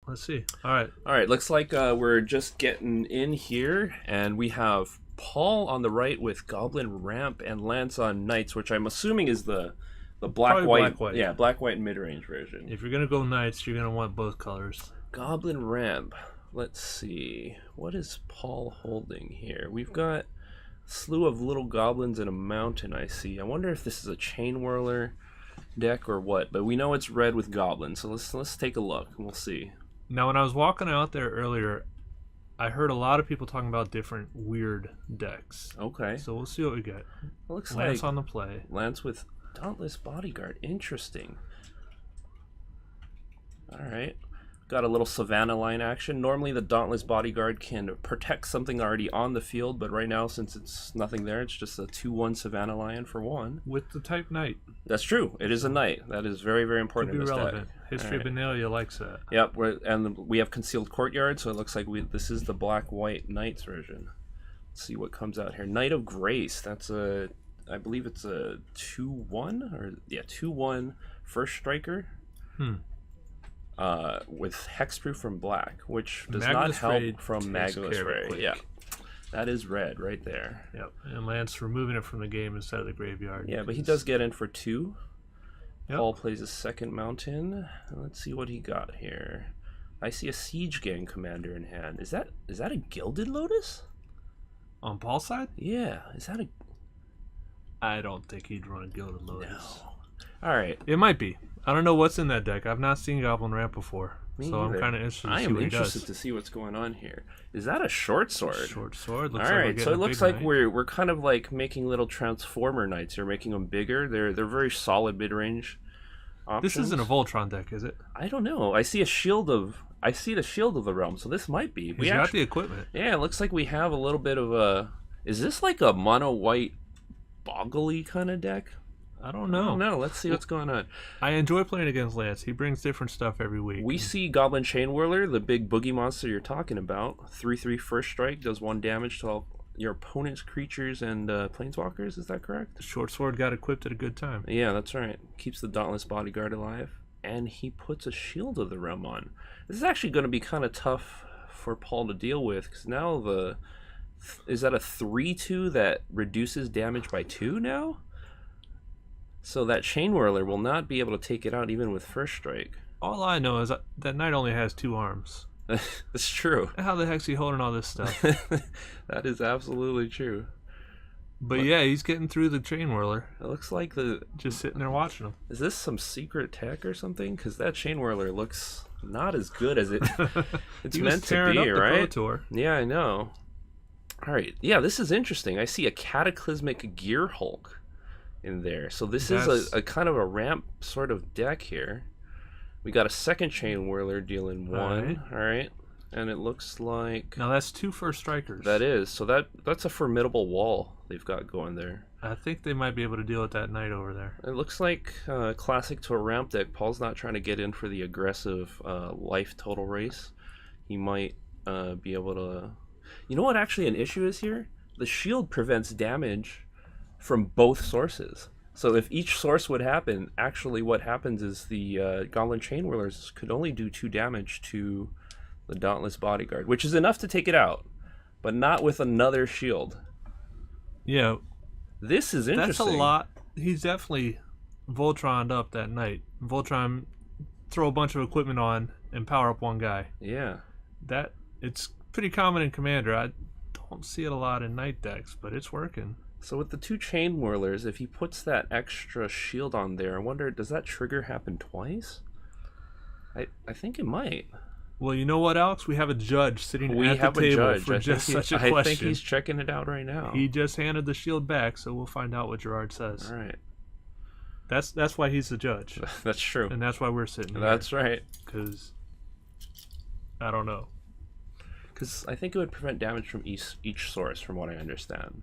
Let's see. All right. All right, looks like we're just getting in here, and we have Paul on the right with Goblin Ramp and Lance on Knights, which I'm assuming is the black white. Yeah, black white mid range version. If you're gonna go Knights, you're gonna want both colors. Goblin Ramp. Let's see. What is Paul holding here? We've got a slew of little goblins in a mountain, I see. I wonder if this is a chain whirler deck or what, but we know it's red with goblins, so let's take a look and we'll see. Now, when I was walking out there earlier, I heard a lot of people talking about different weird decks. Okay. So we'll see what we get. It looks Lance like on the play. Lance with Dauntless Bodyguard. Interesting. All right. Got a little Savannah line action. Normally the Dauntless Bodyguard can protect something already on the field, but right now, since it's nothing there, it's just a 2/1 Savannah Lion for 1. With the type Knight. That's true. It is a Knight. That is very, very important in this relevant. deck. History of Benalia likes that. Yep, and we have Concealed Courtyard, so it looks like this is the black-white Knights version. Let's see what comes out here. Knight of Grace. That's a, I believe it's a 2/1, or yeah, 2/1 first striker. With hexproof from black, which does not help from Magnus Ray. Yeah, that is red right there. Yep, and Lance removing it from the game instead of the graveyard. Yeah, but he does get in for 2. Yep. Paul plays a second mountain. Let's see what he got here. I see a Siege Gang commander in hand. Is that a Gilded Lotus? On Paul's side? Yeah, is that a... I don't think he'd run a Gilded Lotus. No. All right. It might be. I don't know what's in that deck. I've not seen Goblin Ramp before. Me so either. I'm kind of interested to I see am what he does. interested to see what's going on here. Is that a short sword? Short sword. Looks All like right, so it looks like we're kind of like making little Transformer Knights. You're making them bigger. They're very solid mid-range options. This isn't a Voltron deck, is it? I don't know. I see the shield of the realm, so this might be. We got the equipment. Yeah, it looks like we have a little bit of a... Is this like a mono-white boggly kind of deck? I don't know. Let's see what's going on. I enjoy playing against Lance. He brings different stuff every week. We see Goblin Chain Whirler, the big boogie monster you're talking about. 3/3 first strike, does 1 damage to all your opponent's creatures and planeswalkers. Is that correct? The short sword got equipped at a good time. Yeah, that's right. Keeps the Dauntless Bodyguard alive. And he puts a Shield of the Realm on. This is actually going to be kind of tough for Paul to deal with, because now is that a 3/2 that reduces damage by 2 now? So that Chain Whirler will not be able to take it out even with first strike. All I know is that Knight only has 2 arms. That's true. How the heck's he holding all this stuff? That is absolutely true. But yeah, he's getting through the Chain Whirler. It looks like just sitting there watching him. Is this some secret tech or something? Because that Chain Whirler looks not as good as it's meant to be, right? Yeah, I know. All right. Yeah, this is interesting. I see a Cataclysmic Gear Hulk in there. So this is a kind of a ramp sort of deck here. We got a second Chain Whirler dealing 1. All right. And it looks like... Now that's 2 first strikers. That is. So that's a formidable wall they've got going there. I think they might be able to deal with that Knight over there. It looks like classic to a ramp deck. Paul's not trying to get in for the aggressive life total race. He might be able to... You know what actually an issue is here? The shield prevents damage from both sources. So if each source would happen, actually what happens is the Goblin Chain Whirlers could only do 2 damage to the Dauntless Bodyguard, which is enough to take it out, but not with another shield. Yeah. This is interesting. That's a lot. He's definitely Voltroned up that Knight. Voltron, throw a bunch of equipment on and power up one guy. Yeah. It's pretty common in Commander. I don't see it a lot in Knight decks, but it's working. So with the 2 Chain Whirlers, if he puts that extra shield on there, I wonder, does that trigger happen twice? I think it might. Well, you know what, Alex? We have a judge sitting at the table for just such a question. I think he's checking it out right now. He just handed the shield back, so we'll find out what Gerard says. All right. That's why he's the judge. That's true. And that's why we're sitting here. That's right. Because I don't know. Because I think it would prevent damage from each source, from what I understand.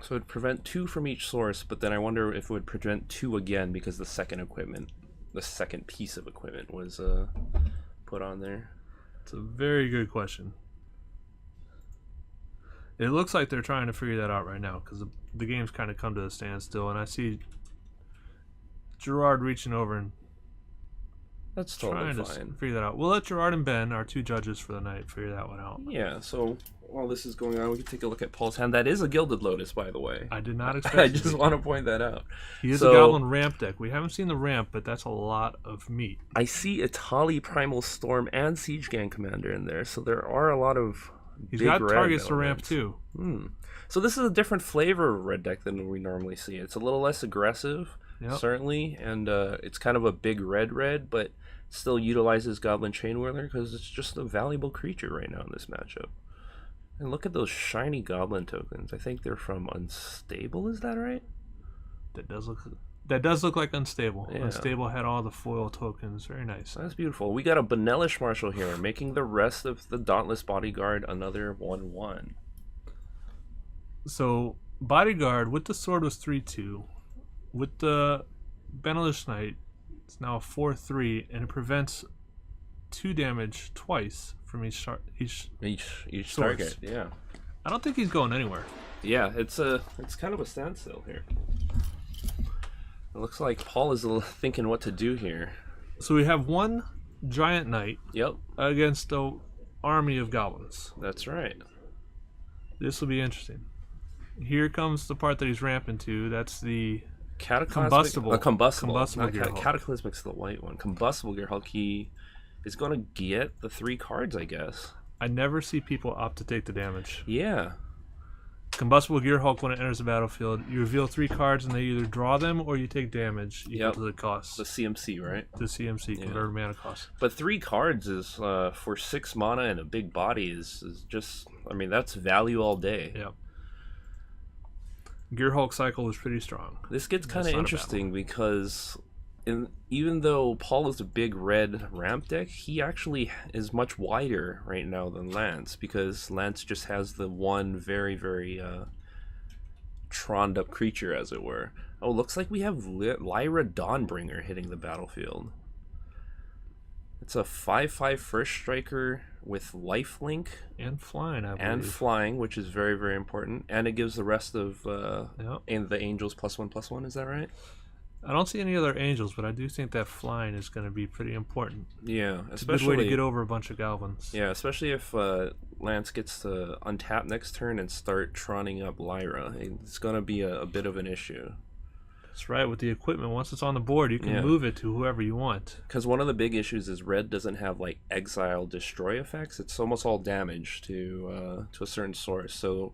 So it would prevent 2 from each source, but then I wonder if it would prevent 2 again because the second piece of equipment was put on there. It's a very good question. It looks like they're trying to figure that out right now because the game's kind of come to a standstill, and I see Gerard reaching over and That's totally Trying to fine. figure that out. We'll let Gerard and Ben, our 2 judges for the night, figure that one out. Yeah, so while this is going on, we can take a look at Paul's hand. That is a Gilded Lotus, by the way. I did not expect I it to just be. want to point that out. He is So, a Goblin ramp deck. We haven't seen the ramp, but that's a lot of meat. I see Itali, Primal Storm, and Siege Gang Commander in there, so there are a lot of He's big got red targets to ramp elements. too. So this is a different flavor of red deck than we normally see. It's a little less aggressive, Yep. certainly, and it's kind of a big red, but still utilizes Goblin Chainwhirler because it's just a valuable creature right now in this matchup. And look at those shiny Goblin tokens. I think they're from Unstable, is that right? That does look like Unstable. Yeah. Unstable had all the foil tokens. Very nice. That's beautiful. We got a Benelish Marshal here, making the rest of the Dauntless Bodyguard another 1/1. So Bodyguard with the sword was 3/2. With the Benelish Knight, it's now a 4/3, and it prevents 2 damage twice from each Each source. target, yeah. I don't think he's going anywhere. Yeah, it's kind of a standstill here. It looks like Paul is thinking what to do here. So we have 1 giant knight Yep, against an army of goblins. that's right. This will be interesting. Here comes the part that he's ramping to. That's the Combustible. Combustible. Combustible Not Gearhulk. Cataclysmic's the white one. Combustible Gearhulk. He is going to get the 3 cards, I guess. I never see people opt to take the damage. Yeah. Combustible Gearhulk, when it enters the battlefield, you reveal 3 cards and they either draw them or you take damage equal Yep. to the cost. The CMC, right? The CMC, Yeah. converted mana cost. But 3 cards is for 6 mana and a big body is just, I mean, that's value all day. Yeah. Gearhulk cycle is pretty strong. This gets kind That's of not a interesting because even though Paul is a big red ramp deck, he actually is much wider right now than Lance, because Lance just has the one very, very troned up creature, as it were. Oh, looks like we have Lyra Dawnbringer hitting the battlefield. It's a 5/5 first striker with lifelink And flying, I believe. and flying, which is very, very important. And it gives the rest of Yep. and the angels +1/+1. Is that right? I don't see any other angels, but I do think that flying is going to be pretty important. Yeah, It's a good way to get over a bunch of goblins. Yeah, especially if Lance gets to untap next turn and start troning up Lyra. It's going to be a bit of an issue. That's right. With the equipment, once it's on the board, you can Yeah. move it to whoever you want. Because one of the big issues is red doesn't have like exile destroy effects. It's almost all damage to a certain source. So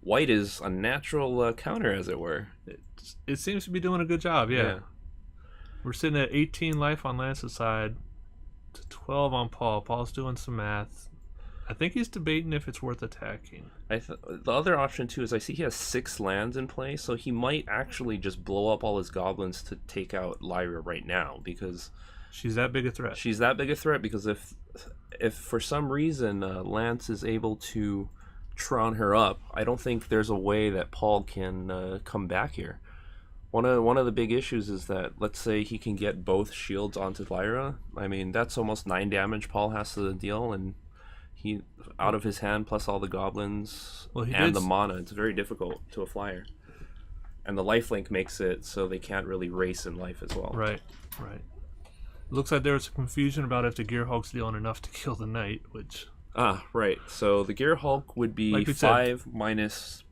white is a natural counter, as it were. It seems to be doing a good job, yeah. Yeah. We're sitting at 18 life on Lance's side to 12 on Paul. Paul's doing some math. I think he's debating if it's worth attacking. The other option too is I see he has 6 lands in play, so he might actually just blow up all his goblins to take out Lyra right now, because She's that big a threat. she's that big a threat. Because if for some reason Lance is able to Tron her up, I don't think there's a way that Paul can come back here. One of the big issues is that, let's say he can get both shields onto Lyra. I mean, that's almost 9 damage Paul has to deal, and he out of his hand plus all the goblins Well, and the mana. It's very difficult to a flyer, and the lifelink makes it so they can't really race in life as well. Right. Looks like there was some confusion about if the Gearhulk's dealing enough to kill the knight, which Right. So the Gearhulk would be Like we said, 5 minus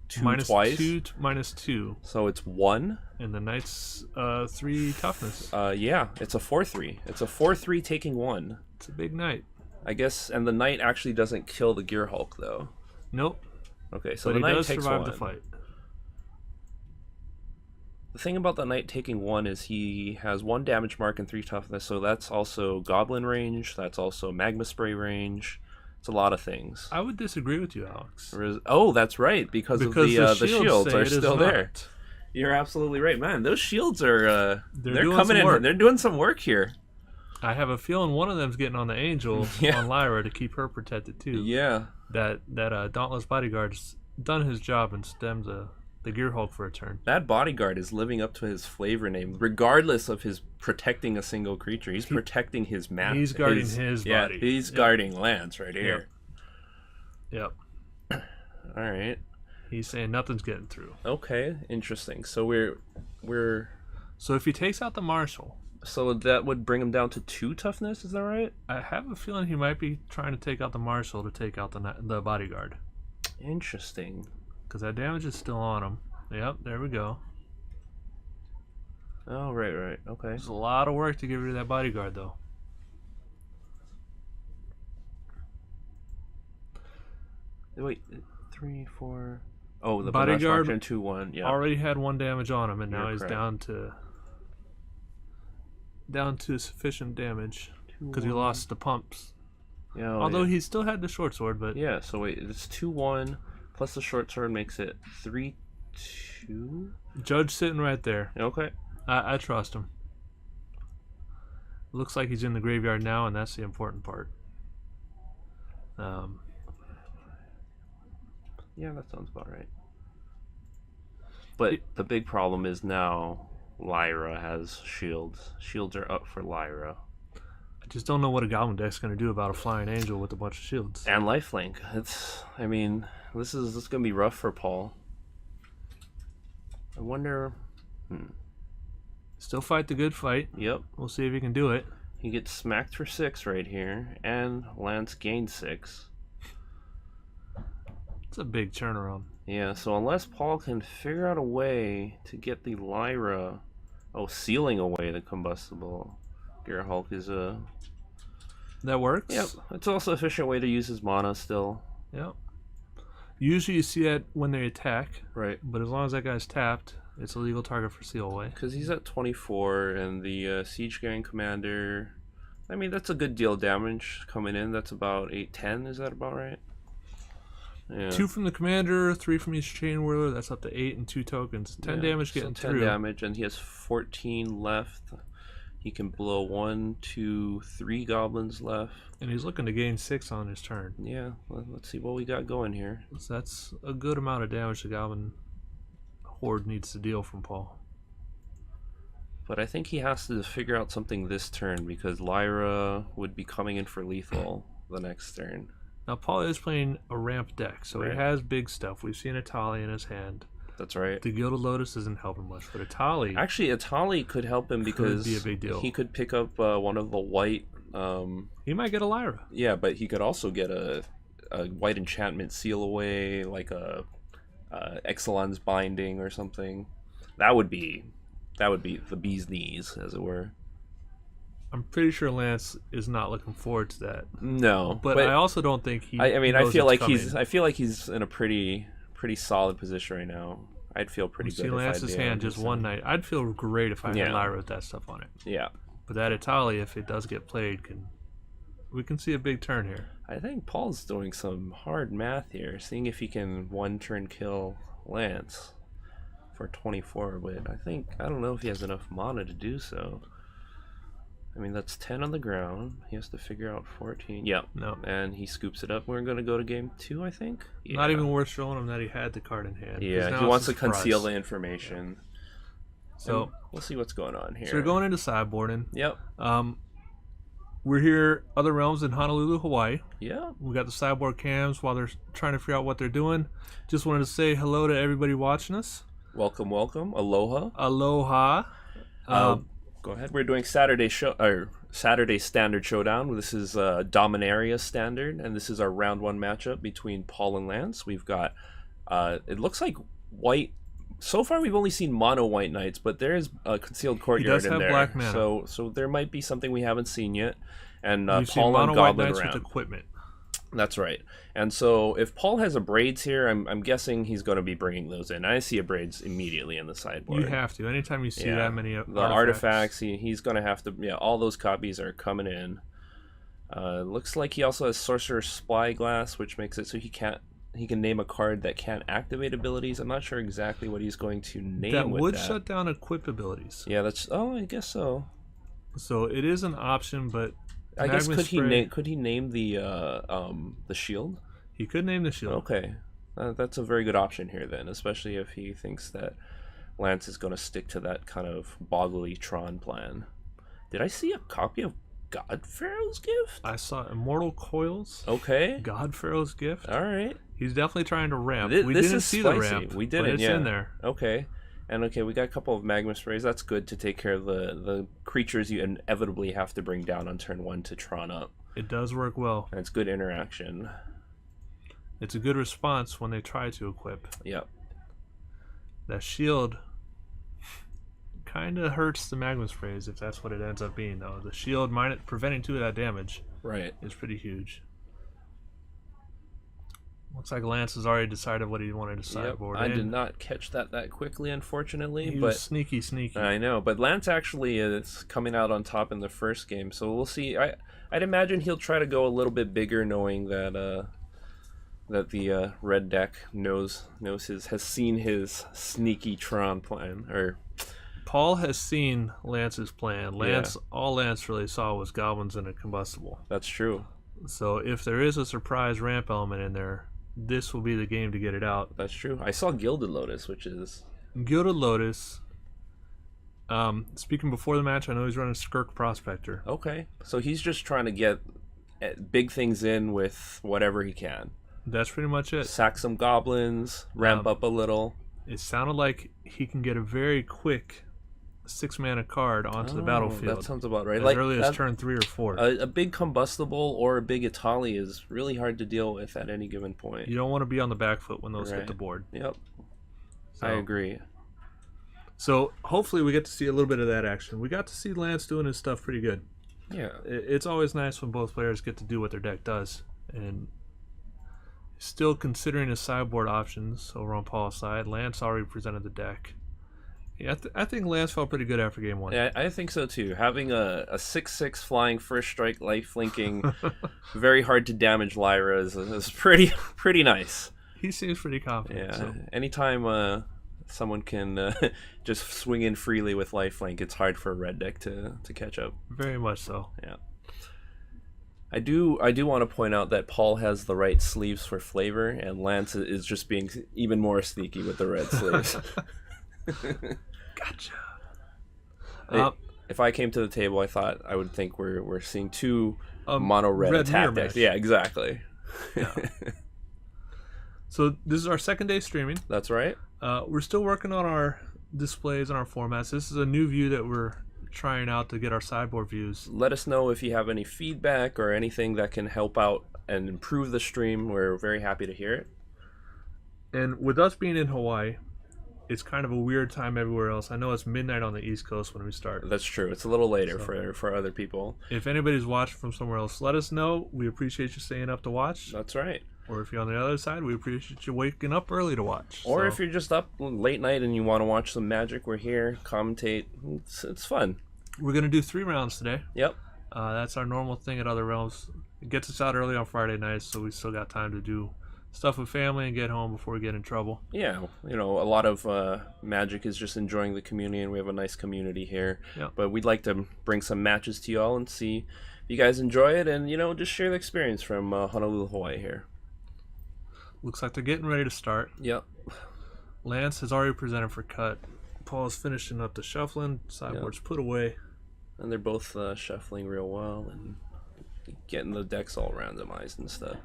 2 minus twice. 2 minus 2, So it's 1. and the knight's 3 toughness. Yeah, it's a 4/3. It's a 4/3 taking 1. It's a big knight. I guess, and the knight actually doesn't kill the Gearhulk though. Nope. Okay, so But the he knight does takes survive 1. the fight. The thing about the knight taking 1 is he has 1 damage mark and 3 toughness, so that's also goblin range. That's also magma spray range. It's a lot of things. I would disagree with you, Alex. Oh, that's right, because of the shields say are it is still not. there. You're absolutely right, man. Those shields are they're doing coming some in. work. They're doing some work here. I have a feeling one of them's getting on the angel Yeah. on Lyra to keep her protected too. Yeah. That Dauntless Bodyguard's done his job and stemmed the Gearhulk for a turn. That bodyguard is living up to his flavor name, regardless of his protecting a single creature. He's protecting his map. He's guarding his yeah, body. he's guarding Lance right here. Yep. All right. He's saying nothing's getting through. Okay. Interesting. So we're So if he takes out the Marshal, So that would bring him down to 2 toughness. Is that right? I have a feeling he might be trying to take out the marshal to take out the bodyguard. Interesting. Because that damage is still on him. Yep, there we go. Oh, right. Okay. There's a lot of work to get rid of that bodyguard, though. Wait, 3, 4. Oh, the bodyguard 2-1. Yeah. Already had 1 damage on him, and now You're he's correct. down to sufficient damage because he lost the pumps. Yeah. Although he still had the short sword, but Yeah. So wait, it's 2-1 plus the short sword makes it 3-2. Judge sitting right there. Okay. I trust him. Looks like he's in the graveyard now, and that's the important part. Yeah, that sounds about right. But the big problem is now Lyra has shields. Shields are up for Lyra. I just don't know what a goblin deck's going to do about a flying angel with a bunch of shields. And lifelink. I mean, this is going to be rough for Paul. I wonder. Still fight the good fight. Yep. We'll see if he can do it. He gets smacked for 6 right here, and Lance gained 6. It's a big turnaround. Yeah, so unless Paul can figure out a way to get the Lyra, sealing away the combustible Gearhulk is a... That works? Yep, it's also an efficient way to use his mana still. Yep. Usually you see that when they attack. Right. But as long as that guy's tapped, it's a legal target for seal away. Because he's at 24, and the Siege Gang Commander... I mean, that's a good deal of damage coming in. That's about 8-10, is that about right? Yeah. 2 from the commander, 3 from each chain whirler. That's up to 8 and 2 tokens. 10 damage getting 10 through. damage, and he has 14 left. He can blow 1, 2, 3 goblins left. And he's looking to gain 6 on his turn. Yeah, let's see what we got going here. So that's a good amount of damage the goblin horde needs to deal from Paul. But I think he has to figure out something this turn, because Lyra would be coming in for lethal the next turn. Now, Paul is playing a ramp deck, so Right. he has big stuff. We've seen Atali in his hand. That's right. The Gilded Lotus isn't helping much, but Atali... Actually, Atali could help him because be a big deal. He could pick up one of the white... he might get a Lyra. Yeah, but he could also get a white enchantment seal away, like a Exelon's Binding or something. That would be the bee's knees, as it were. I'm pretty sure Lance is not looking forward to that. No, but I also don't think he. I mean, knows I feel it's like coming. I feel like he's in a pretty solid position right now. I'd feel pretty good. See if Lance's I hand just one night. I'd feel great if I had Lyra with that stuff on it. Yeah. But that Atali, if it does get played, we can see a big turn here. I think Paul's doing some hard math here, seeing if he can 1-turn kill Lance for 24. But I don't know if he has enough mana to do so. I mean, that's 10 on the ground. He has to figure out 14. Yep. No. And he scoops it up. We're going to go to game 2, I think. Yeah. Not even worth showing him that he had the card in hand. Yeah, he wants to conceal the information. So and we'll see what's going on here. So we're going into sideboarding. Yep. We're here, Other Realms in Honolulu, Hawaii. Yeah. We got the sideboard cams while they're trying to figure out what they're doing. Just wanted to say hello to everybody watching us. Welcome. Aloha. Aloha. Go ahead. We're doing Saturday Standard Showdown. This is Dominaria Standard, and this is our round 1 matchup between Paul and Lance. We've got it looks like white. So far, we've only seen mono white knights, but there is a concealed courtyard in there. Black mana. So there might be something we haven't seen yet. And We've seen Paul mono and white Goblin knights around. with equipment. That's right. And so if Paul has a braids here, I'm guessing he's going to be bringing those in. I see a braids immediately in the sideboard. You have to. Anytime you see that many the artifacts, he's going to have to. Yeah, all those copies are coming in. Looks like he also has Sorcerer's Spyglass, which makes it so he can name a card that can't activate abilities. I'm not sure exactly what he's going to name. That with would that. shut down equip abilities. Yeah, that's. Oh, I guess so. So it is an option, but I guess could he name the shield? He could name the shield. Okay, that's a very good option here then, especially if he thinks that Lance is going to stick to that kind of boggly Tron plan. Did I see a copy of God Pharaoh's Gift? I saw Immortal Coils. Okay. God Pharaoh's Gift. All right. He's definitely trying to ramp. We didn't is see spicy. the ramp. We didn't. But it's in there. Okay. And okay, we got a couple of magma sprays. That's good to take care of the creatures you inevitably have to bring down on turn 1 to Tron up. It does work well. And it's good interaction. It's a good response when they try to equip. Yep. That shield kind of hurts the magma sprays if that's what it ends up being, though. The shield preventing 2 of that damage is pretty huge. Looks like Lance has already decided what he wanted to sideboard. I did not catch that quickly, unfortunately. He was sneaky. I know, but Lance actually is coming out on top in the first game, so we'll see. I'd imagine he'll try to go a little bit bigger, knowing that that the red deck has seen his sneaky Tron plan. Or Paul has seen Lance's plan. All Lance really saw was goblins and a combustible. That's true. So if there is a surprise ramp element in there, this will be the game to get it out. That's true. I saw Gilded Lotus, which is... Gilded Lotus. Speaking before the match, I know he's running Skirk Prospector. Okay. So he's just trying to get big things in with whatever he can. That's pretty much it. Sack some goblins, ramp up a little. It sounded like he can get a very quick 6-mana card onto the battlefield. That sounds about right. As early as turn 3 or 4. A big combustible or a big Itali is really hard to deal with at any given point. You don't want to be on the back foot when those hit the board. Yep. So, I agree. So hopefully we get to see a little bit of that action. We got to see Lance doing his stuff pretty good. Yeah. It's always nice when both players get to do what their deck does. And still considering his sideboard options over on Paul's side. Lance already presented the deck. Yeah, I think Lance felt pretty good after game 1. Yeah, I think so too. Having a 6/6 flying first strike life linking, very hard to damage Lyra is pretty nice. He seems pretty confident. Yeah. So. Anytime someone can just swing in freely with lifelink, it's hard for a red deck to catch up. Very much so. Yeah. I do want to point out that Paul has the right sleeves for flavor, and Lance is just being even more sneaky with the red sleeves. Gotcha. If I came to the table, I would think we're seeing 2 mono red attack decks. Yeah, exactly. Yeah. So this is our second day streaming. That's right. We're still working on our displays and our formats. This is a new view that we're trying out to get our sideboard views. Let us know if you have any feedback or anything that can help out and improve the stream. We're very happy to hear it. And with us being in Hawaii, it's kind of a weird time everywhere else. I know it's midnight on the East Coast when we start. That's true. It's a little later for other people. If anybody's watching from somewhere else, let us know. We appreciate you staying up to watch. That's right. Or if you're on the other side, we appreciate you waking up early to watch. Or if you're just up late night and you want to watch some Magic, we're here, commentate. It's fun. We're going to do 3 rounds today. Yep. That's our normal thing at Other Realms. It gets us out early on Friday nights, so we still got time to do stuff with family and get home before we get in trouble. Yeah, a lot of Magic is just enjoying the community, and we have a nice community here. Yep. But we'd like to bring some matches to you all and see if you guys enjoy it, and just share the experience from Honolulu, Hawaii here. Looks like they're getting ready to start. Yep. Lance has already presented for cut. Paul's finishing up the shuffling. Sideboard's put away. And they're both shuffling real well and getting the decks all randomized and stuff.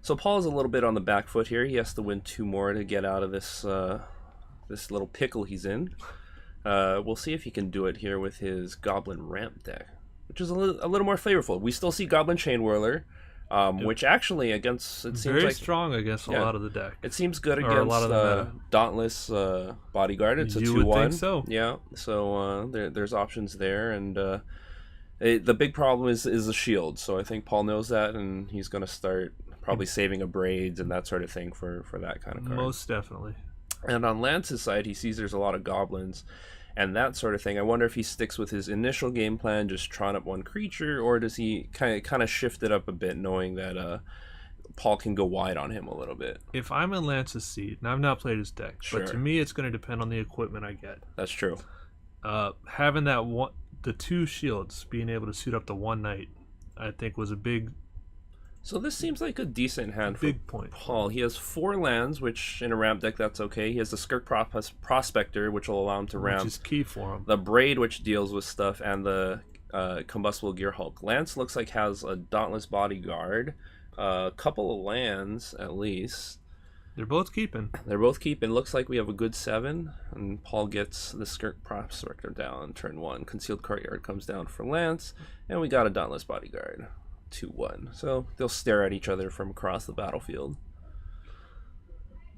So Paul's a little bit on the back foot here. He has to win 2 more to get out of this this little pickle he's in. We'll see if he can do it here with his Goblin Ramp deck, which is a little more flavorful. We still see Goblin Chain Whirler, which actually against it seems very strong against a lot of the deck. It seems good against a lot of Dauntless Bodyguard. It's a 2/1. You would think so. Yeah, so there's options there, and the big problem is the shield. So I think Paul knows that, and he's going to start probably saving a Braids and that sort of thing for that kind of card. Most definitely. And on Lance's side, he sees there's a lot of goblins and that sort of thing. I wonder if he sticks with his initial game plan, just Tron up 1 creature, or does he kind of shift it up a bit, knowing that Paul can go wide on him a little bit. If I'm in Lance's seat, and I've not played his deck, but to me it's going to depend on the equipment I get. That's true. Having the 2 shields, being able to suit up the 1 knight, I think was a big... So this seems like a decent hand for Paul. He has 4 lands, which in a ramp deck, that's okay. He has the Skirk Prospector, which will allow him to ramp. Which is key for him. The Braid, which deals with stuff, and the Combustible Gear Hulk. Lance looks like has a Dauntless Bodyguard, a couple of lands at least. They're both keeping. They're both keeping. Looks like we have a good 7, and Paul gets the Skirk Prospector down turn 1. Concealed Courtyard comes down for Lance, and we got a Dauntless Bodyguard 2-1. So they'll stare at each other from across the battlefield.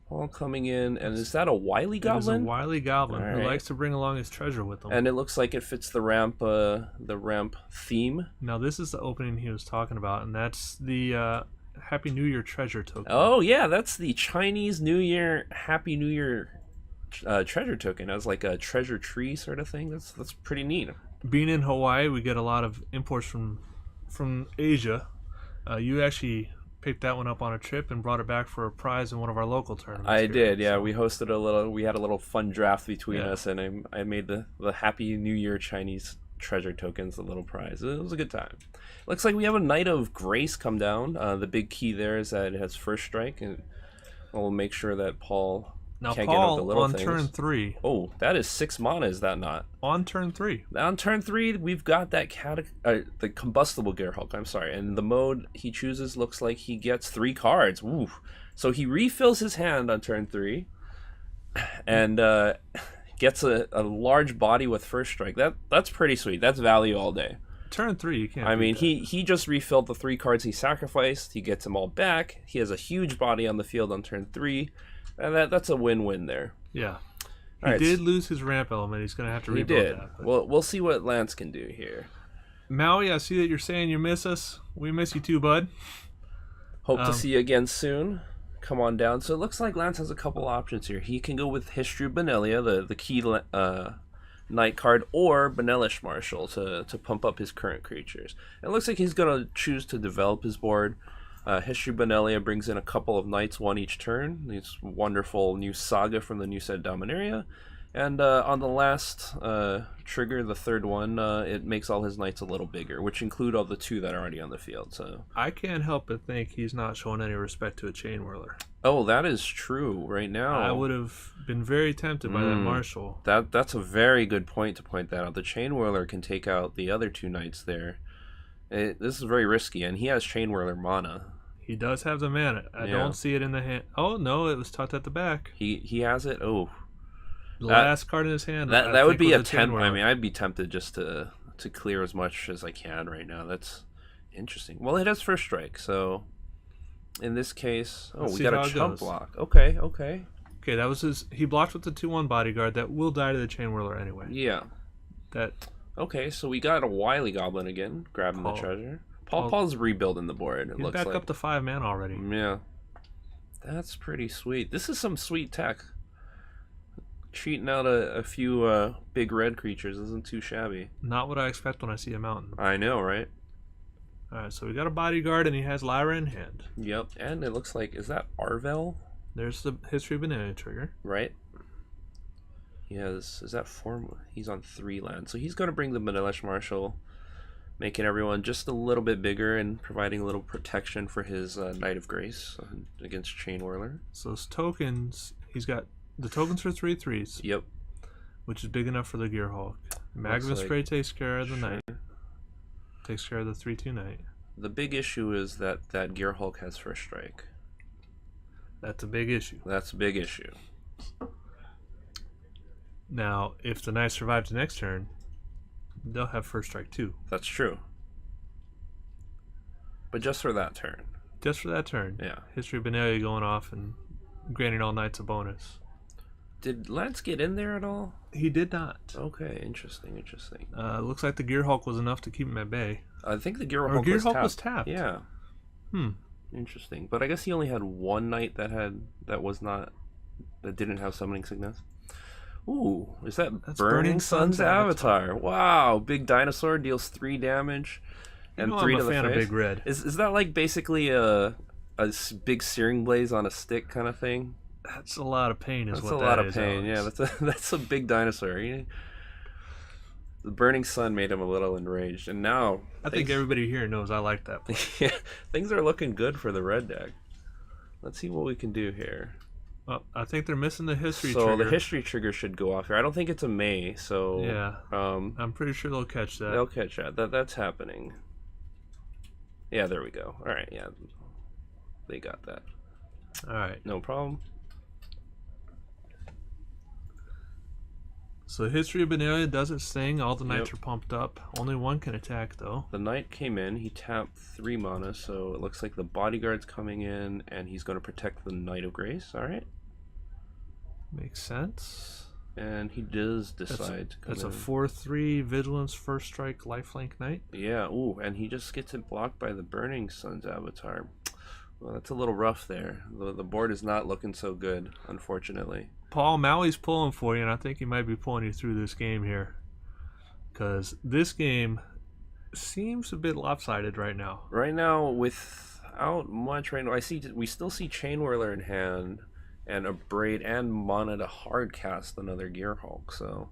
Paul coming in, and is that a wily goblin? It is a wily goblin All who right. likes to bring along his treasure with him. And it looks like it fits the ramp theme. Now this is the opening he was talking about, and that's the Happy New Year treasure token. Oh yeah, that's the Chinese New Year Happy New Year treasure token. As like a treasure tree sort of thing. That's pretty neat. Being in Hawaii, we get a lot of imports from Asia. You actually picked that one up on a trip and brought it back for a prize in one of our local tournaments. I here, did, yeah. so. We had a little fun draft between Yeah. us, and I made the Happy New Year Chinese treasure tokens, the little prize. It was a good time. Looks like we have a Knight of Grace come down. The big key there is that it has first strike, and we'll make sure that Paul Now can't get out the Paul little on things. turn 3. Oh, that is 6 mana, is that not? On turn 3. On turn 3, we've got that the combustible Gearhulk, I'm sorry, and the mode he chooses looks like he gets 3 cards. Ooh. So he refills his hand on turn 3, and gets a large body with first strike. That's pretty sweet. That's value all day. Turn 3, you can't. I mean, beat that. he just refilled the 3 cards he sacrificed. He gets them all back. He has a huge body on the field on turn 3, and that's a win-win there. Yeah. He All right, did lose his ramp element. He's going to have to He rebuild did. that. But Well, we'll see what Lance can do here. Maui, I see that you're saying you miss us. We miss you too, bud. Hope to see you again soon. Come on down. So it looks like Lance has a couple options here. He can go with History of Benelia, the key Knight card, or Benelish Marshal to pump up his current creatures. It looks like he's going to choose to develop his board. History Benelia brings in a couple of knights, one each turn. These wonderful new saga from the new set Dominaria. And on the last trigger, the third one, it makes all his knights a little bigger, which include all the 2 that are already on the field. So I can't help but think he's not showing any respect to a chain whirler. oh, that is true right now. I would have been very tempted by that Marshal. That's a very good point to point that out. The Chain Whirler can take out the other 2 knights there. This is very risky, and he has Chain Whirler mana. He does have the mana. I don't see it in the hand. Oh, no, it was tucked at the back. He has it. Oh, The last card in his hand. that would be a was Chain tempt. I Whirler. mean, I'd be tempted just to clear as much as I can right now. That's interesting. Well, it has first strike, so in this case, Let's we see got how a it chump goes. block. Okay. Okay, that was his. He blocked with the 2/1 bodyguard that will die to the Chain Whirler anyway. Yeah. That Okay, so we got a wily goblin again, grabbing the Paul. treasure. Paul's rebuilding the board. It he's looks back like. up to 5 mana already. Yeah. That's pretty sweet. This is some sweet tech. Cheating out a few big red creatures isn't too shabby. Not what I expect when I see a mountain. I know, right? All right, so we got a bodyguard and he has Lyra in hand. Yep. And it looks like, is that Arvel? There's the History of Banana trigger. Right? He has, is that 4? He's on 3 lands. So he's going to bring the Benelish Marshal, making everyone just a little bit bigger and providing a little protection for his Knight of Grace against Chain Whirler. So his tokens, he's got the tokens for 3/3s, Yep. which is big enough for the Gearhulk. Magnus like- Frey takes care of the Sure. Knight. Takes care of the 3/2 Knight. The big issue is that Gearhulk has first strike. That's a big issue. That's a big issue. Now, if the Knight survives the next turn, they'll have first strike too. That's true. But just for that turn. Just for that turn. Yeah. History of Benelia going off and granting all knights a bonus. Did Lance get in there at all? He did not. Okay, interesting. Looks like the Gearhulk was enough to keep him at bay. I think the Or Gearhulk Gearhulk was was tapped. tapped. Yeah, Hmm. interesting. But I guess he only had one knight that didn't have summoning sickness. Ooh, is that That's Burning Sun's avatar? Wow, big dinosaur deals 3 damage and You know 3 I'm to a the fan face. of Big Red. Is that like basically a big searing blaze on a stick kind of thing? That's a lot of pain, is That's what a that lot of is, pain. Alex. Yeah, that's a big dinosaur. The Burning Sun made him a little enraged, and now I think everybody here knows I like that play. yeah, things are looking good for the red deck. Let's see what we can do here. Well, I think they're missing the history So trigger. the history trigger should go off here. I don't think it's a May, so Yeah. I'm pretty sure they'll catch that. they'll catch that. That's happening. Yeah, there we go. All right, yeah, they got that. All right. No problem. So History of Benalia does its thing. All the knights Yep. are pumped up. Only one can attack, though. The knight came in. He tapped 3 mana, so it looks like the bodyguard's coming in, and he's going to protect the Knight of Grace. All right. Makes sense. And he does decide to come That's in. a 4/3 Vigilance, First Strike, Lifelink Knight. Yeah, ooh, and he just gets it blocked by the Burning Sun's avatar. Well, that's a little rough there. The board is not looking so good, unfortunately. Paul, Maui's pulling for you, and I think he might be pulling you through this game here. Because this game seems a bit lopsided right now. Right now, without much right now, we still see Chain Whirler in hand, and a Braid and mana to hard cast another Gearhulk, so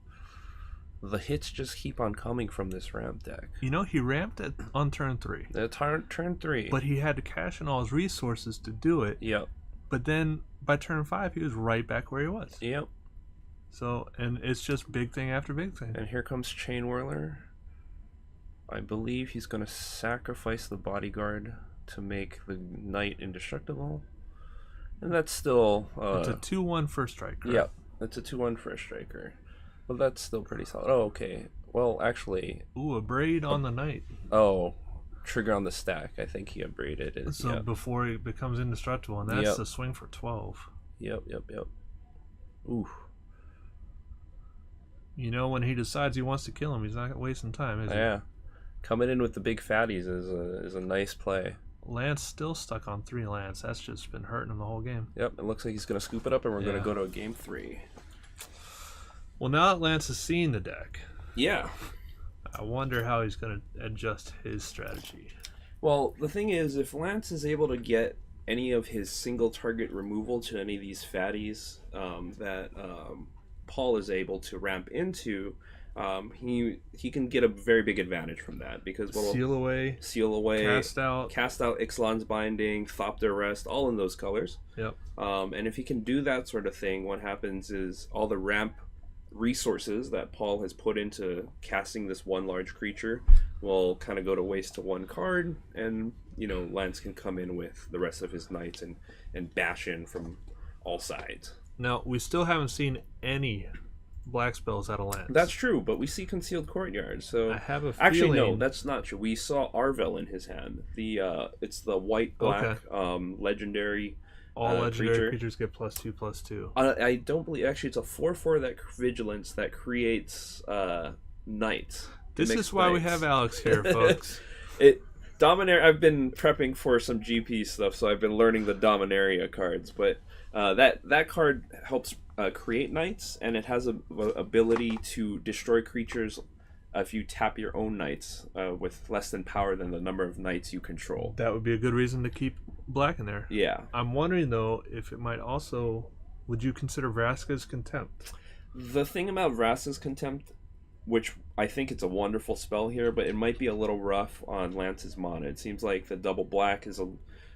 the hits just keep on coming from this ramp deck. You know, he ramped it on turn 3. Turn 3. But he had to cash in all his resources to do it. Yep. But then by turn 5, he was right back where he was. Yep. So, and it's just big thing after big thing. And here comes Chain Whirler. I believe he's going to sacrifice the bodyguard to make the knight indestructible. And that's still... it's a 2/1 First Strike, correct? Yep. That's a 2/1 First Striker. But that's still pretty solid. Oh, okay. Well, actually... Ooh, a Braid on the knight. Oh, trigger on the stack. I think he upgraded it. So yep. before he becomes indestructible, and that's the swing for 12. Yep. Ooh. You know, when he decides he wants to kill him, he's not wasting time, is he? Yeah. Coming in with the big fatties is a nice play. Lance still stuck on 3 lands. That's just been hurting him the whole game. Yep, it looks like he's going to scoop it up, and we're going to go to a game 3. Well, now that Lance has seen the deck, Yeah. I wonder how he's going to adjust his strategy. Well, the thing is, if Lance is able to get any of his single target removal to any of these fatties that Paul is able to ramp into, he can get a very big advantage from that, because Seal away, cast out Ixalan's Binding, Thopter Rest, all in those colors. Yep. And if he can do that sort of thing, what happens is all the ramp resources that Paul has put into casting this one large creature will kind of go to waste to 1 card, and Lance can come in with the rest of his knights and bash in from all sides. Now, we still haven't seen any black spells out of Lance. That's true, but we see Concealed Courtyard, so I have a actually feeling... no, that's not true. We saw Arvel in his hand. It's the white-black legendary. All legendary creatures get +2/+2. I don't believe, actually it's a 4/4 that vigilance that creates knights. This is why we have Alex here, folks. Dominaria. I've been prepping for some GP stuff, so I've been learning the Dominaria cards. But that card helps create knights, and it has a ability to destroy creatures if you tap your own knights with less than power than the number of knights you control. That would be a good reason to keep black in there. Yeah. I'm wondering, though, if it might also... Would you consider Vraska's Contempt? The thing about Vraska's Contempt, which I think it's a wonderful spell here, but it might be a little rough on Lance's mana. It seems like the double black is a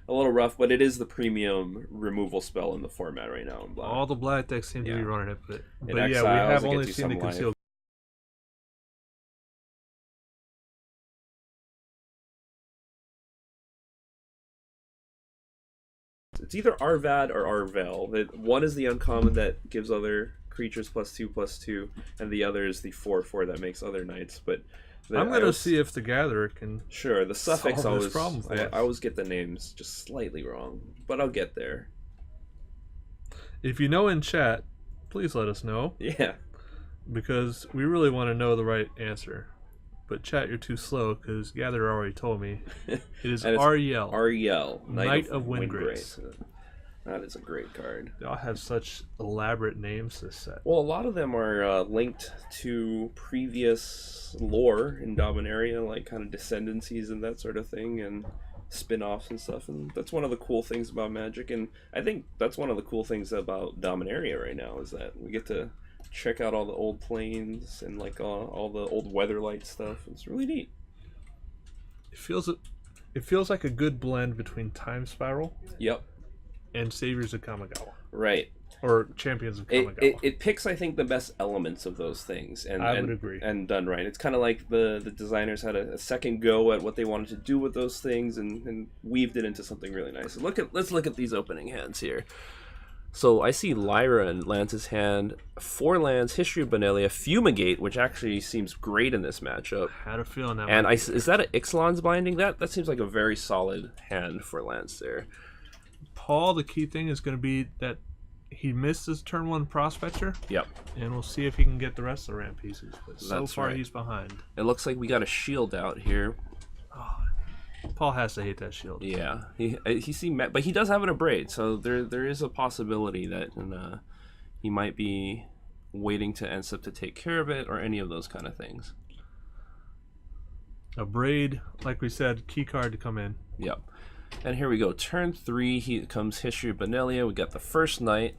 little rough, but it is the premium removal spell in the format right now in black. All the black decks seem to be running it, but Exiles, yeah, we have it only gets you seen the some life. Concealed. It's either Arvad or Arvel. One is the uncommon that gives other creatures +2/+2, and the other is the 4/4 that makes other knights. But I'm going to see if the Gatherer can. Sure, the suffix solve always. this problem for us. I always get the names just slightly wrong, but I'll get there. If you know in chat, please let us know. Yeah. Because we really want to know the right answer. But chat, you're too slow, because Gatherer already told me. It is Ariel. Ariel, Knight of Windgrace. That is a great card. They all have such elaborate names, this set. Well, a lot of them are linked to previous lore in Dominaria, like kind of descendancies and that sort of thing, and spin-offs and stuff. And that's one of the cool things about Magic, and I think that's one of the cool things about Dominaria right now, is that we get to check out all the old planes and like all the old Weatherlight stuff. It's really neat. It feels like a good blend between Time Spiral Yep. and Saviors of Kamigawa. Right. or champions of It, Kamigawa. it picks, I think, the best elements of those things, I would agree. and done right. It's kind of like the designers had a second go at what they wanted to do with those things, and weaved it into something really nice. So let's look at these opening hands here. So I see Lyra in Lance's hand, 4 lands, History of Benelia, Fumigate, which actually seems great in this matchup. Had a feeling that. And is that an Ixalan's Binding? That seems like a very solid hand for Lance there. Paul, the key thing is going to be that he missed his turn 1 Prospector. Yep. And we'll see if he can get the rest of the ramp pieces. But so That's far, right. he's behind. It looks like we got a shield out here. Oh, Paul has to hate that shield. Yeah, but he does have an abrade, so there is a possibility that he might be waiting to Ensip to take care of it, or any of those kind of things. A braid, like we said, key card to come in. Yep. And here we go. Turn 3, he comes History of Benelia. We got the first night,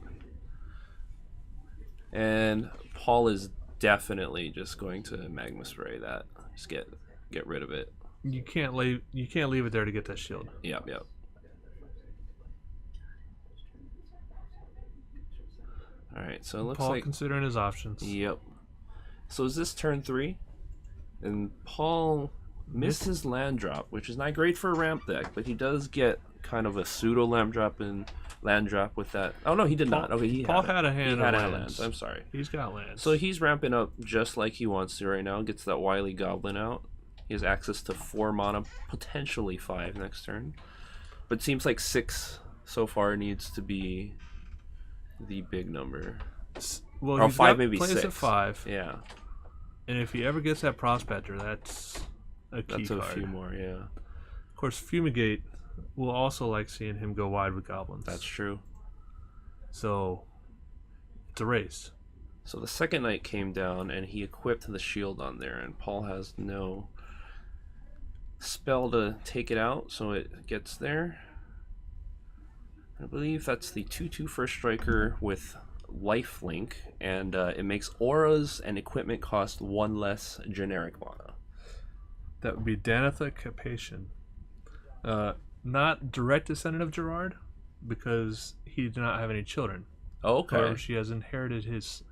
and Paul is definitely just going to Magma Spray that. Just get rid of it. You can't leave it there to get that shield. Yep. All right, so it looks Paul like considering his options. Yep. So is this turn 3? And Paul missed his land drop, which is not great for a ramp deck, but he does get kind of a pseudo land drop with that. Oh no, he did not. Okay, Paul had a hand of lands. I'm sorry. He's got lands. So he's ramping up just like he wants to right now. Gets that wily goblin out. He has access to 4 mana, potentially 5 next turn. But it seems like 6 so far needs to be the big number. Well, or he's 5, got maybe plays 6. at 5. Yeah. And if he ever gets that Prospector, that's a key That's a card. few more, yeah. Of course, Fumigate will also like seeing him go wide with goblins. That's true. So, it's a race. So the second night came down, and he equipped the shield on there, and Paul has no spell to take it out, so it gets there. I believe that's the 2/2 first striker with lifelink, and it makes auras and equipment cost 1 less generic mana. That would be Danitha Capation. Not direct descendant of Gerard, because he did not have any children. Okay. However, she has inherited his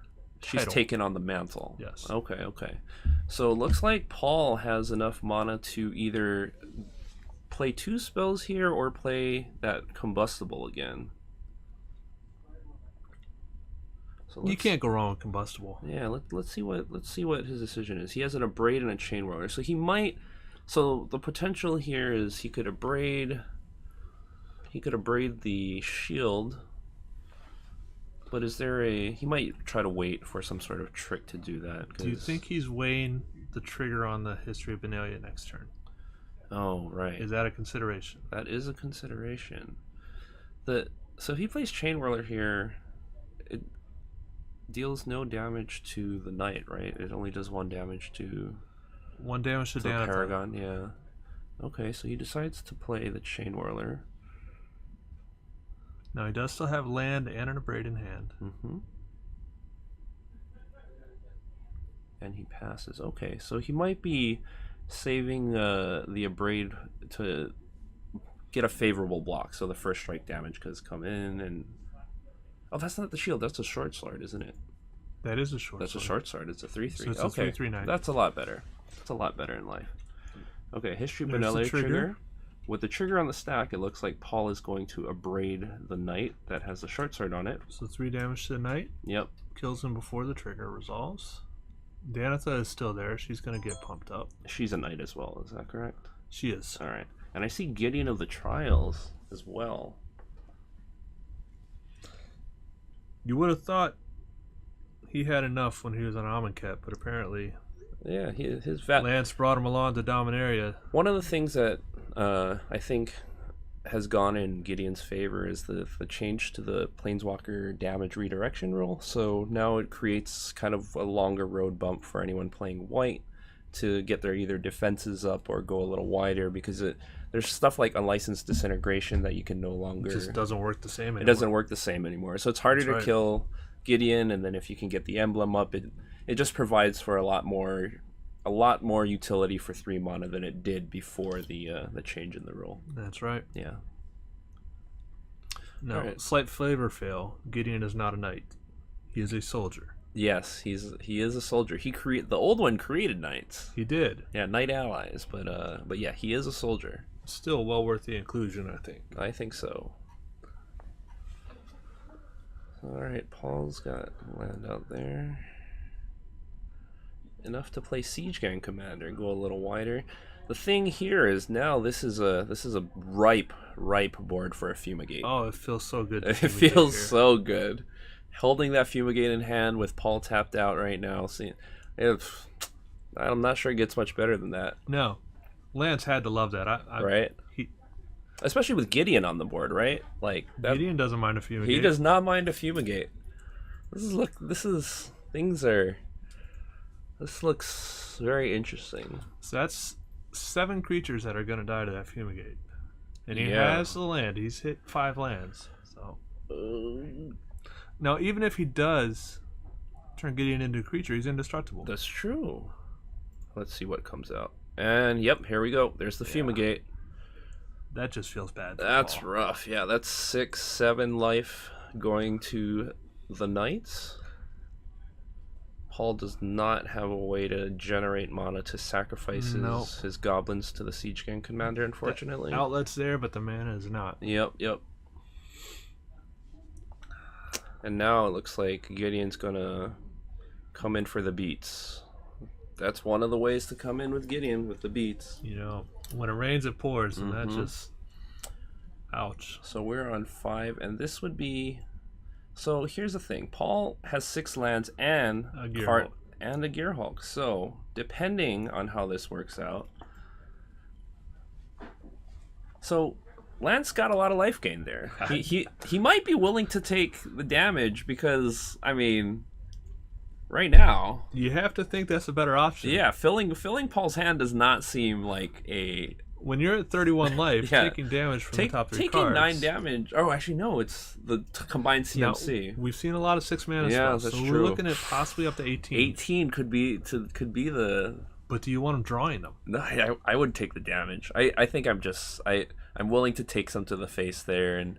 She's title. taken on the mantle. Yes. Okay. So it looks like Paul has enough mana to either play 2 spells here or play that combustible again. So You can't go wrong with combustible. Yeah, let's see what his decision is. He has an abrade and a chain roller, so he might. So the potential here is he could abrade the shield. But is there he might try to wait for some sort of trick to do that. Do you think he's weighing the trigger on the History of Benelia next turn? Oh, right. Is that a consideration? That is a consideration. So if he plays Chain Whirler here, it deals no damage to the knight, right? It only does 1 damage to 1 damage to the Danitha. Paragon, yeah. Okay, so he decides to play the Chain Whirler. Now he does still have land and an abrade in hand. Mm-hmm. And he passes. Okay, so he might be saving the abrade to get a favorable block, so the first strike damage could come in and... Oh, that's not the shield, that's a short sword, isn't it? That is a short That's sword. a short sword, it's a 3/3. So it's a okay, 3/3 knight. That's a lot better. It's a lot better in life. Okay, History There's the Benelia trigger. trigger. With the trigger on the stack, it looks like Paul is going to abrade the knight that has the short sword on it. So 3 damage to the knight. Yep. Kills him before the trigger resolves. Danitha is still there. She's going to get pumped up. She's a knight as well, is that correct? She is. All right. And I see Gideon of the Trials as well. You would have thought he had enough when he was on Amonkhet, but apparently Yeah, his Lance brought him along to Dominaria. One of the things that I think has gone in Gideon's favor is the change to the Planeswalker damage redirection rule. So now it creates kind of a longer road bump for anyone playing white to get their either defenses up or go a little wider, because there's stuff like unlicensed disintegration that you can no longer... It just doesn't work the same anymore. It doesn't work the same anymore. So it's harder That's to right. kill Gideon, and then if you can get the emblem up, it just provides for a lot more utility for 3 mana than it did before the change in the rule. That's right. Yeah. No, All right. slight flavor fail. Gideon is not a knight. He is a soldier. Yes, he is a soldier. The old one created knights. He did. Yeah, knight allies, but yeah, he is a soldier. Still well worth the inclusion, I think. I think so. All right, Paul's got land out there. Enough to play Siege Gang Commander. Go a little wider. The thing here is now this is a ripe board for a Fumigate. Oh, it feels so good. It feels so good. Holding that Fumigate in hand with Paul tapped out right now. See, I'm not sure it gets much better than that. No, Lance had to love that. Right? Especially with Gideon on the board, right? Like Gideon doesn't mind a Fumigate. He does not mind a Fumigate. This looks very interesting. So that's 7 creatures that are going to die to that Fumigate. And he Yeah. has the land. He's hit 5 lands. So now, even if he does turn Gideon into a creature, he's indestructible. That's true. Let's see what comes out. And yep, here we go. There's the Fumigate. That just feels bad. That's Paul. rough. Yeah, that's 6, 7 life going to the Knights. Paul does not have a way to generate mana to sacrifice his goblins to the Siege Gang Commander, unfortunately. The outlet's there, but the mana is not. Yep. And now it looks like Gideon's gonna come in for the beats. That's one of the ways to come in with Gideon, with the beats. You know, when it rains, it pours, and that's just... Ouch. So we're on 5, and this would be... So here's the thing. Paul has 6 lands and a Gearhulk. And a Gearhulk. So depending on how this works out... So Lance got a lot of life gain there. He might be willing to take the damage because, I mean... Right now, you have to think that's a better option. Yeah, filling Paul's hand does not seem like a... When you're at 31 life, taking damage from the top 3 cards... Taking 9 damage... Oh, actually, no, it's the combined CMC. Now, we've seen a lot of 6 mana spells, that's so true. we're looking at possibly up to 18. 18 could be the... But do you want him drawing them? No, I would take the damage. I think I'm willing to take some to the face there and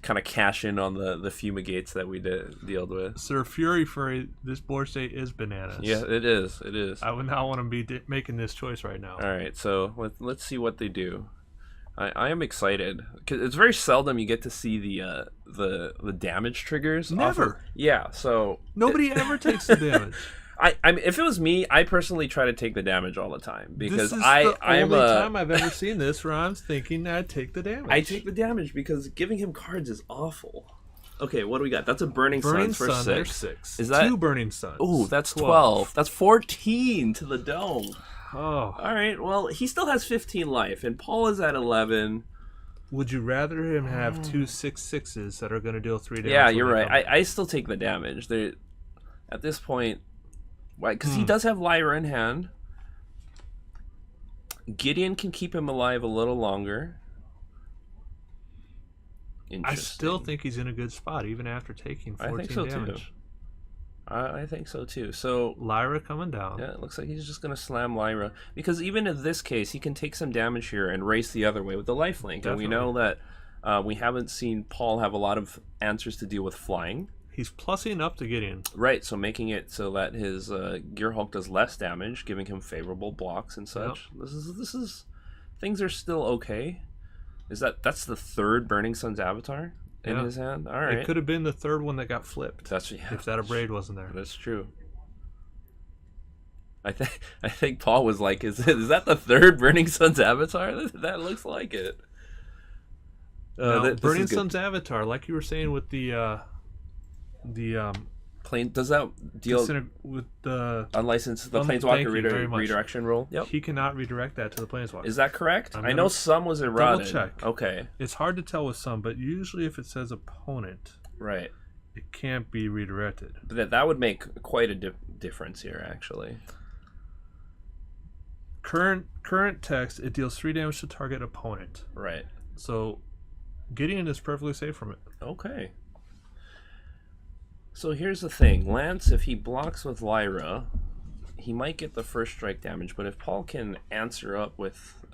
kind of cash in on the Fumigates that we dealt with. Sir Fury Furry, this board state is bananas. Yeah, it is. I would not want to be making this choice right now. All right, so let's see what they do. I am excited because it's very seldom you get to see the damage triggers. Never. Yeah, so nobody ever takes the damage. I mean, if it was me, I personally try to take the damage all the time because this is I'm the only time I've ever seen this where I'm thinking I'd take the damage. I take the damage because giving him cards is awful. Okay, what do we got? That's a Burning Sun for 6. There's 6. Is that 2 Burning Suns? Oh, that's 12. That's 14 to the dome. Oh. All right. Well, he still has 15 life, and Paul is at 11. Would you rather him have 2 6/6s that are going to deal 3 damage? Yeah, you're right. I still take the damage. At this point. Why? Because he does have Lyra in hand. Gideon can keep him alive a little longer. I still think he's in a good spot, even after taking 14 I think so damage. Too. I think so too. So Lyra coming down. Yeah, it looks like he's just going to slam Lyra. Because even in this case, he can take some damage here and race the other way with the lifelink. Definitely. And we know that we haven't seen Paul have a lot of answers to deal with flying. He's plussing up to Gideon. Right, so making it so that his Gearhulk does less damage, giving him favorable blocks and such. Yep. This is things are still okay. That's the 3rd Burning Sun's Avatar in his hand? All right. It could have been the 3rd one that got flipped. If that Abrade wasn't there. That's true. I think Paul was like, is that the 3rd Burning Sun's Avatar? That looks like it. Burning Sun's Avatar, like you were saying with the plane, does that deal with the unlicensed Planeswalker redirection rule? Yep. He cannot redirect that to the Planeswalker. Is that correct? I know some was eroded. Double check. Okay. It's hard to tell with some, but usually if it says opponent, right, it can't be redirected. But that would make quite a difference here, actually. Current text, it deals 3 damage to target opponent. Right. So Gideon is perfectly safe from it. Okay. So here's the thing. Lance, if he blocks with Lyra, he might get the 1st strike damage, but if Paul can answer up with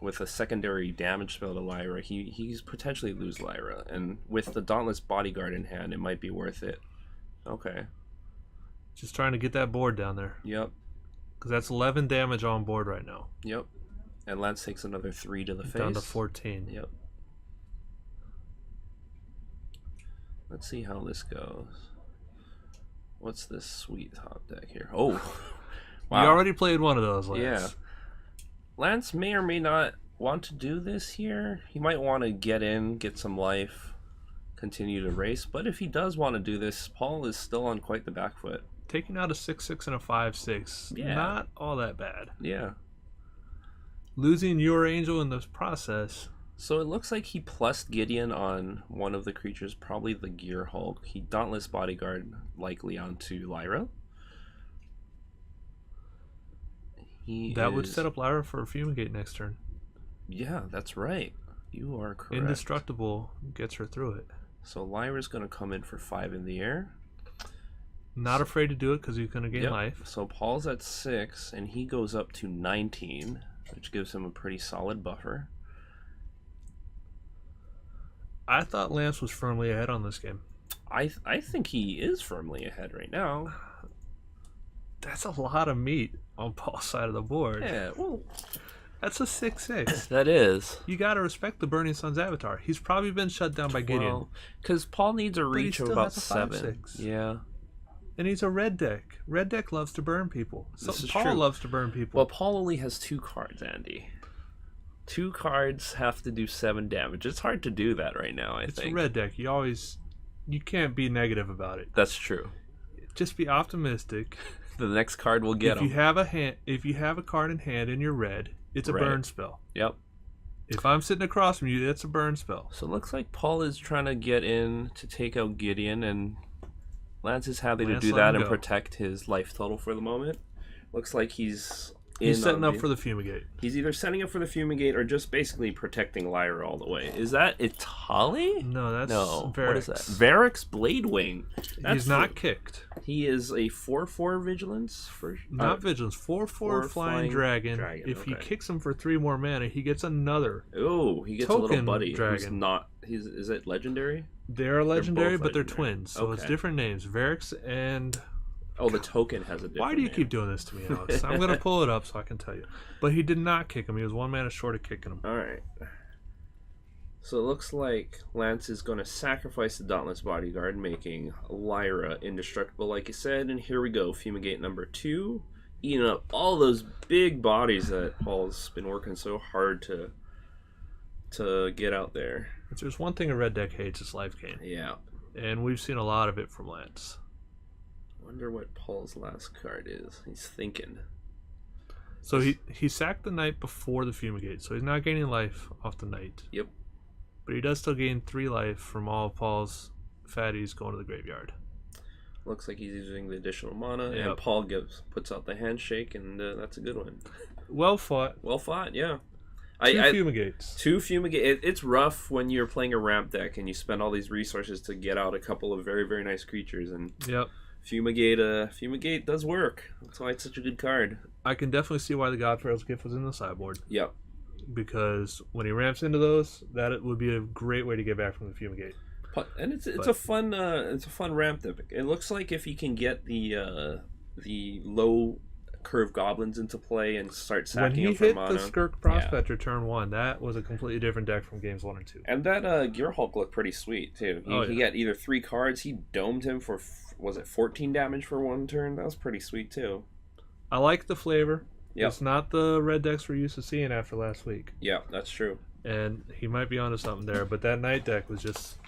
with a secondary damage spell to Lyra, he's potentially lose Lyra, and with the Dauntless Bodyguard in hand, it might be worth it. Okay. Just trying to get that board down there. Yep. Because that's 11 damage on board right now. Yep. And Lance takes another 3 to the face. Down to 14. Yep. Let's see how this goes. What's this sweet top deck here? Oh, wow. You already played one of those, Lance. Yeah. Lance may or may not want to do this here. He might want to get in, get some life, continue to race. But if he does want to do this, Paul is still on quite the back foot. Taking out a 6-6 and a 5-6, not all that bad. Yeah. Losing your angel in this process. So it looks like he plussed Gideon on one of the creatures, probably the Gear Hulk. He Dauntless Bodyguard likely onto Lyra. That would set up Lyra for a Fumigate next turn. Yeah, that's right. You are correct. Indestructible gets her through it. So Lyra's going to come in for 5 in the air. Not afraid to do it because he's going to gain life. So Paul's at 6, and he goes up to 19, which gives him a pretty solid buffer. I thought Lance was firmly ahead on this game. I think he is firmly ahead right now. That's a lot of meat on Paul's side of the board. Yeah, well, that's a 6-6. That is. You got to respect the Burning Sun's avatar. He's probably been shut down by Gideon. Because Paul needs a reach of about 7. 5-6. Yeah. And he's a red deck. Red deck loves to burn people. So Paul true. Loves to burn people. Well, Paul only has 2 cards, Andy. 2 cards have to do 7 damage. It's hard to do that right now, I think. It's a red deck. You can't be negative about it. That's true. Just be optimistic. The next card will get him. If you have a card in hand and you're red, it's a burn spell. Yep. If I'm sitting across from you, that's a burn spell. So it looks like Paul is trying to get in to take out Gideon, and Lance is happy to do that and protect his life total for the moment. Looks like he's setting up for the Fumigate. He's either setting up for the Fumigate or just basically protecting Lyra all the way. Is that Itali? No, that's Varix. What is that? Varix Bladewing. He's not kicked. He is a 4/4 Vigilance. Not Vigilance. 4/4 flying dragon. If he kicks him for 3 more mana, he gets another. Oh, he gets a little buddy. Dragon. Is it legendary? They're legendary, but they're twins, so it's different names. Varix and... Oh, the token has a different Why do you name. keep doing this to me, Alex? I'm going to pull it up so I can tell you. But he did not kick him. He was 1 mana short of kicking him. All right. So it looks like Lance is going to sacrifice the Dauntless Bodyguard, making Lyra indestructible, like you said. And here we go. Fumigate number 2. Eating up all those big bodies that Paul's been working so hard to get out there. If there's one thing a red deck hates, it's life gain. Yeah. And we've seen a lot of it from Lance. Wonder what Paul's last card is. He's thinking. So he sacked the knight before the Fumigate, so he's not gaining life off the knight. Yep. But he does still gain 3 life from all of Paul's fatties going to the graveyard. Looks like he's using the additional mana, and Paul puts out the handshake, and that's a good one. Well fought. Well fought, yeah. 2 Fumigates. 2 Fumigate. It's rough when you're playing a ramp deck and you spend all these resources to get out a couple of very, very nice creatures, and Fumigate does work. That's why it's such a good card. I can definitely see why the Godfarrell's Gift was in the sideboard. Yep. Because when he ramps into those, that would be a great way to get back from the Fumigate. And it's a fun ramp deck. It looks like if you can get the low curve goblins into play and start sacking them for mana. When he hit the Skirk Prospector turn 1, that was a completely different deck from games 1 and 2. And that Gear Hulk looked pretty sweet too. He got either 3 cards. He domed him for 14 damage for 1 turn? That was pretty sweet too. I like the flavor. Yep. It's not the red decks we're used to seeing after last week. Yeah, that's true. And he might be onto something there, but that night deck was just